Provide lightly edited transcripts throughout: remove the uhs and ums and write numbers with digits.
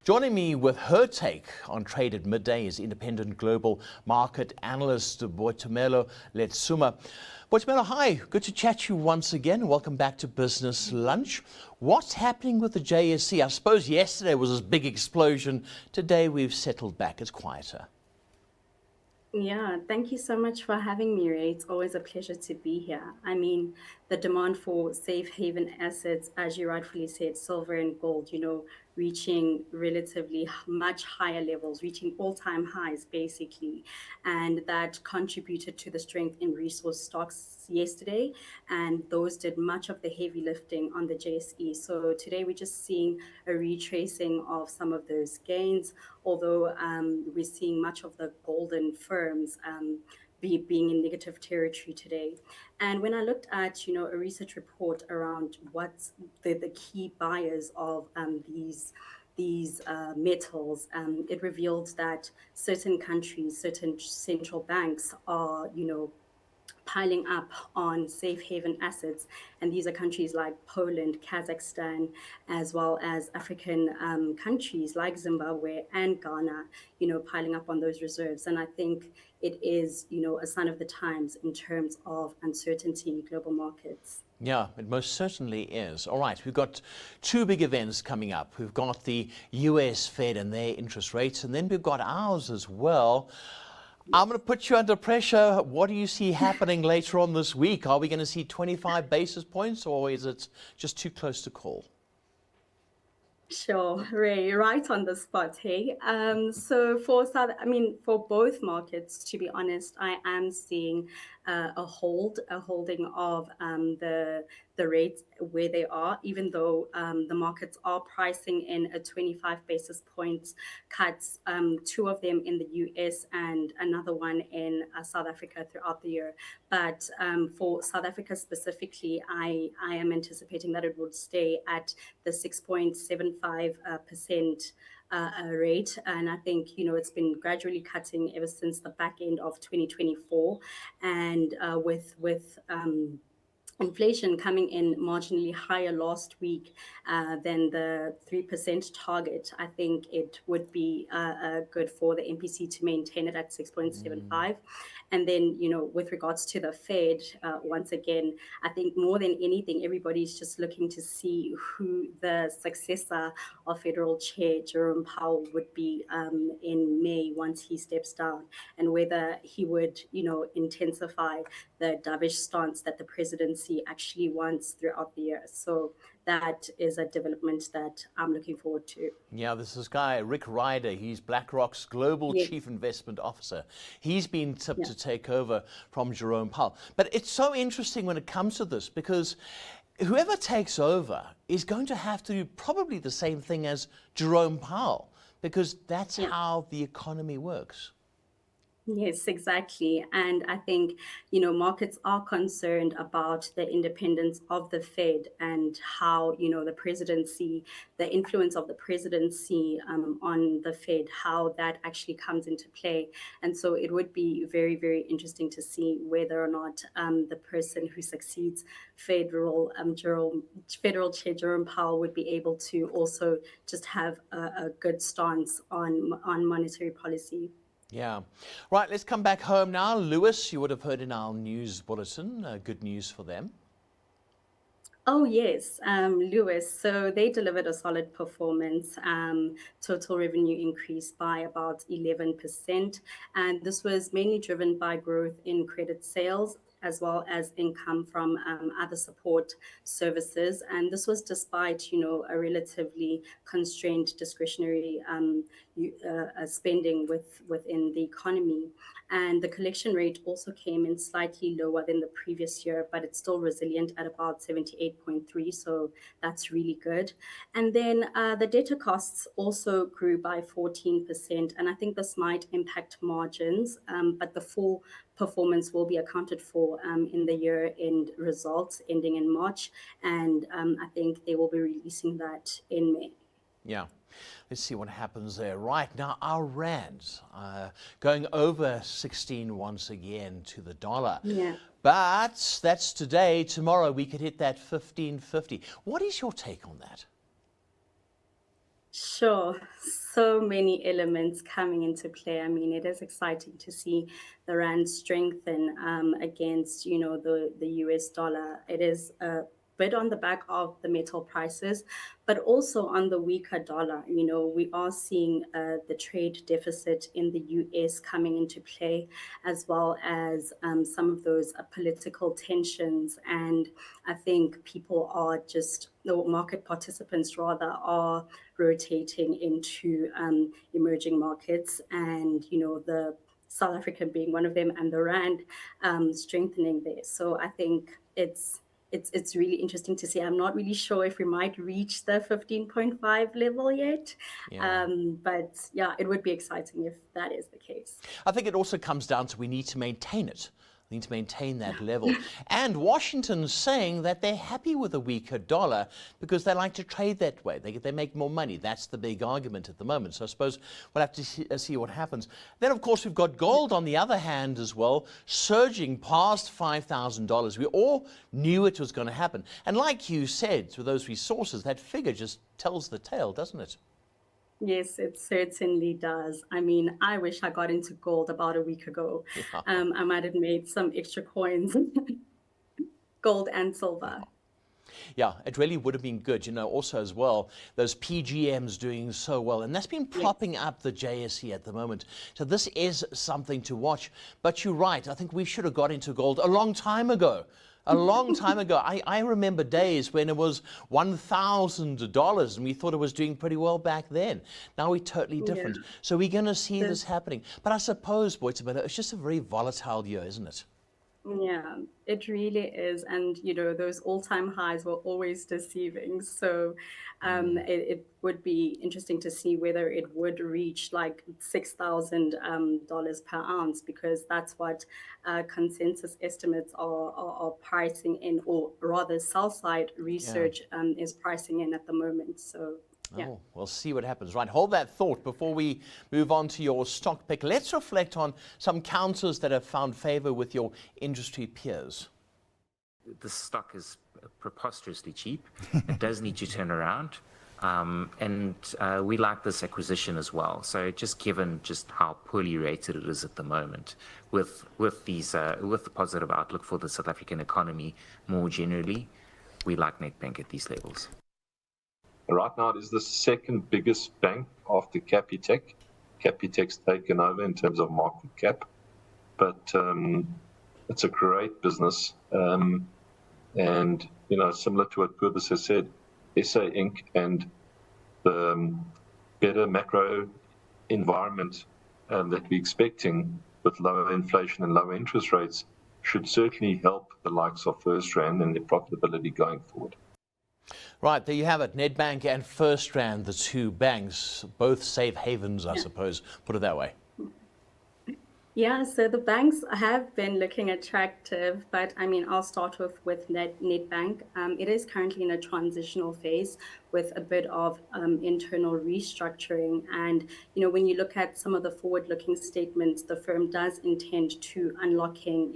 Joining me with her take on trade at midday is independent global market analyst Boitumelo Letsuma. Boitumelo, hi. Good to chat to you once again. Welcome back to Business Lunch. What's happening with the JSE? I suppose yesterday was this big explosion. Today we've settled back. It's quieter. Yeah, thank you so much for having me, Ray. It's always a pleasure to be here. I mean, the demand for safe haven assets, as you rightfully said, silver and gold, reaching relatively much higher levels, reaching all-time highs, basically. And that contributed to the strength in resource stocks yesterday. And those did much of the heavy lifting on the JSE. So today we're just seeing a retracing of some of those gains, although we're seeing much of the golden firms being in negative territory today. And when I looked at, a research report around what's the key buyers of these metals, it revealed that certain countries, certain central banks are, piling up on safe haven assets. And these are countries like Poland, Kazakhstan, as well as African countries like Zimbabwe and Ghana, piling up on those reserves. And I think it is, a sign of the times in terms of uncertainty in global markets. Yeah, it most certainly is. All right, we've got two big events coming up. We've got the US Fed and their interest rates, and then we've got ours as well. I'm going to put you under pressure. What do you see happening later on this week? Are we going to see 25 basis points, or is it just too close to call? Sure, Ray, right on the spot, hey. So for both markets, to be honest, I am seeing a holding of the rates where they are, even though the markets are pricing in a 25 basis points cuts, two of them in the US and another one in South Africa throughout the year. But for South Africa specifically, I am anticipating that it would stay at the 6.75% rate. And I think, it's been gradually cutting ever since the back end of 2024. And with inflation coming in marginally higher last week than the 3% target, I think it would be good for the MPC to maintain it at 6.75. And then, with regards to the Fed, once again, I think more than anything, everybody's just looking to see who the successor of Federal Chair Jerome Powell would be in May once he steps down, and whether he would, intensify the dovish stance that the presidency actually wants throughout the year. So that is a development that I'm looking forward to. Yeah, this is guy, Rick Ryder. He's BlackRock's Global Yes. Chief Investment Officer. He's been tipped to take over from Jerome Powell. But it's so interesting when it comes to this, because whoever takes over is going to have to do probably the same thing as Jerome Powell, because that's how the economy works. Yes, exactly. And I think, markets are concerned about the independence of the Fed and how, the presidency, the influence of the presidency on the Fed, how that actually comes into play. And so it would be very, very interesting to see whether or not the person who succeeds Federal Chair Jerome Powell would be able to also just have a good stance on monetary policy. Yeah. Right, let's come back home now. Lewis, you would have heard in our news bulletin, good news for them. Oh, yes, Lewis. So they delivered a solid performance. Total revenue increased by about 11%. And this was mainly driven by growth in credit sales, as well as income from other support services. And this was despite, a relatively constrained discretionary spending within the economy. And the collection rate also came in slightly lower than the previous year, but it's still resilient at about 78.3. So that's really good. And then the debtor costs also grew by 14%. And I think this might impact margins, but the full performance will be accounted for in the year-end results ending in March. And I think they will be releasing that in May. Yeah. Let's see what happens there. Right now, our rands going over 16 once again to the dollar. Yeah. But that's today. Tomorrow we could hit that 15.50. What is your take on that? Sure. So many elements coming into play. I mean, it is exciting to see the rand strengthen against, the US dollar. It is a bit on the back of the metal prices, but also on the weaker dollar. We are seeing the trade deficit in the US coming into play, as well as some of those political tensions. And I think people are just, the market participants rather, are rotating into emerging markets, and the South Africa being one of them, and the rand strengthening there. So I think it's really interesting to see. I'm not really sure if we might reach the 15.5 level yet, Yeah. but yeah, it would be exciting if that is the case. I think it also comes down to we need to maintain it. We need to maintain that level. And Washington's saying that they're happy with a weaker dollar because they like to trade that way. They make more money. That's the big argument at the moment. So I suppose we'll have to see what happens. Then, of course, we've got gold on the other hand as well, surging past $5,000. We all knew it was going to happen. And like you said, with those resources, that figure just tells the tale, doesn't it? Yes, it certainly does. I mean, I wish I got into gold about a week ago. Yeah. I might have made some extra coins, gold and silver. Yeah, it really would have been good. Also as well, those PGMs doing so well. And that's been Yes. propping up the JSE at the moment. So this is something to watch. But you're right. I think we should have got into gold a long time ago. A long time ago. I remember days when it was $1,000 and we thought it was doing pretty well back then. Now we're totally different. Yeah. So we're going to see The this happening. But I suppose, Boitumelo, it's just a very volatile year, isn't it? Yeah, it really is. And, those all-time highs were always deceiving. So it would be interesting to see whether it would reach like $6,000 per ounce, because that's what consensus estimates are pricing in, or rather sell-side Yeah. research is pricing in at the moment. So, yeah. Oh, we'll see what happens. Right, hold that thought before we move on to your stock pick. Let's reflect on some counters that have found favor with your industry peers. The stock is preposterously cheap. It does need to turn around. We like this acquisition as well. So just given just how poorly rated it is at the moment, with the positive outlook for the South African economy more generally, we like Nedbank at these levels. Right now, it is the second biggest bank after Capitec. Capitec's taken over in terms of market cap, but it's a great business. And, similar to what Kobus has said, SA Inc. and the better macro environment that we're expecting with lower inflation and lower interest rates should certainly help the likes of FirstRand and their profitability going forward. Right, there you have it. Nedbank and FirstRand, the two banks, both safe havens, I suppose, put it that way. Yeah, so the banks have been looking attractive, but I mean, I'll start with Nedbank. It is currently in a transitional phase with a bit of internal restructuring. And, when you look at some of the forward-looking statements, the firm does intend to unlocking,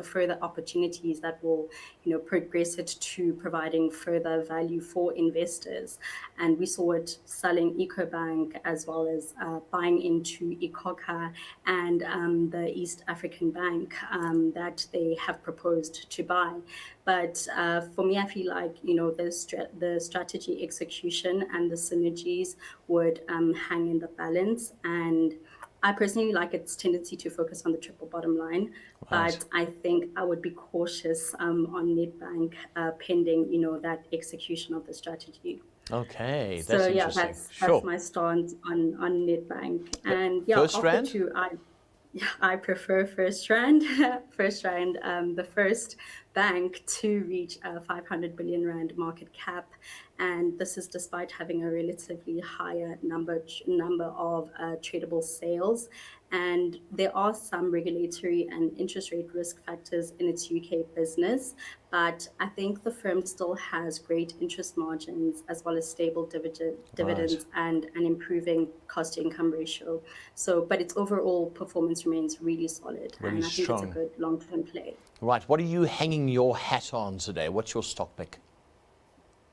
further opportunities that will, progress it to providing further value for investors. And we saw it selling EcoBank, as well as buying into Ikoka and the East African Bank that they have proposed to buy. But for me, I feel like, the strategy execution and the synergies would hang in the balance. And I personally like its tendency to focus on the triple bottom line, Right. but I think I would be cautious on Nedbank pending, that execution of the strategy. Okay, So that's yeah, interesting. that's Sure. my stance on Nedbank. And yeah, of the FirstRand? two, I prefer FirstRand. FirstRand, the first bank to reach a 500 billion rand market cap, and this is despite having a relatively higher number of tradable sales. And there are some regulatory and interest rate risk factors in its UK business, but I think the firm still has great interest margins, as well as stable dividends and an improving cost to income ratio. So, but its overall performance remains really solid, Really and I think it's a strong. good long-term play. Right, what are you hanging your hat on today? What's your stock pick?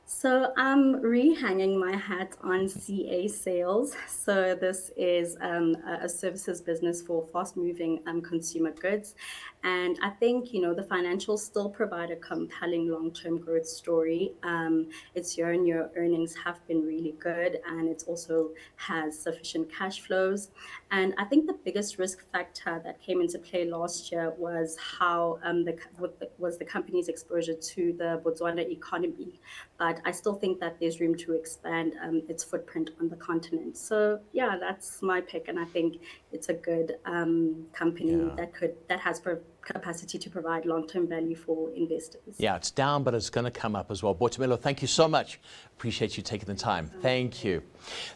So I'm rehanging my hat on CA sales. So this is a services business for fast-moving consumer goods, and I think the financials still provide a compelling long-term growth story. Its year-on-year earnings have been really good, and it also has sufficient cash flows. And I think the biggest risk factor that came into play last year was how was the company's exposure to the Botswana economy, but I still think that there's room to expand its footprint on the continent. So yeah, that's my pick, and I think it's a good company that has capacity to provide long-term value for investors. Yeah, it's down, but it's going to come up as well. Boitumelo, thank you so much. Appreciate you taking the time. Thank you.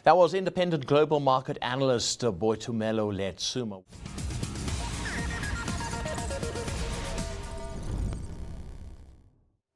That was independent global market analyst Boitumelo Letsuma.